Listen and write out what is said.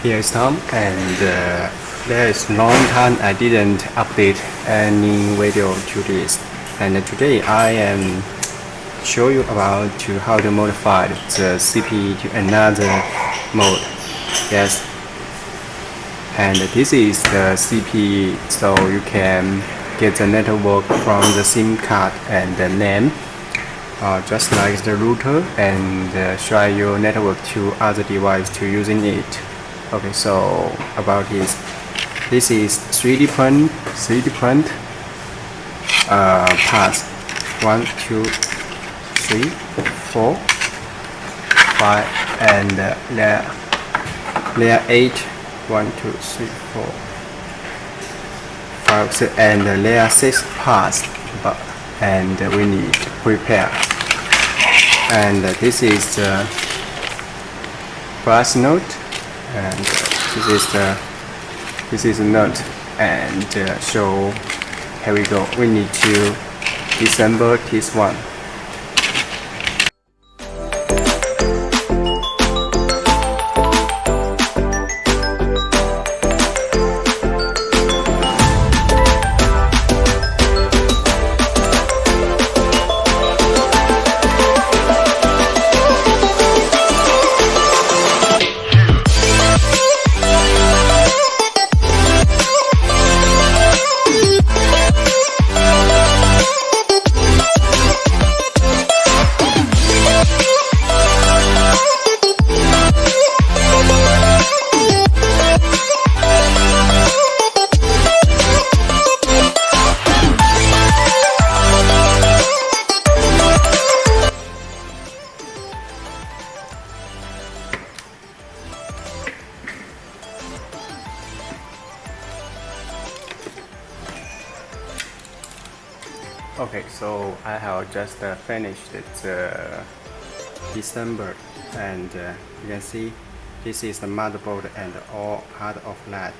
Here is Tom, and there is long time I didn't update any video to this, and today I am show you about how to modify the CPE to another mode. Yes, and this is the CPE, so you can get the network from the SIM card and the name, just like the router, and show your network to other device to using it. Okay, so about this is 3D print parts 1, 2, 3, 4, 5, and layer 8, 1, 2, 3, 4, 5, 6, and layer 6 parts, and we need to prepare. And this is the brass node, and this is a nut, and so here we go. We need to disassemble this one. Okay, so I have just finished the December, and you can see this is the motherboard and all part of that.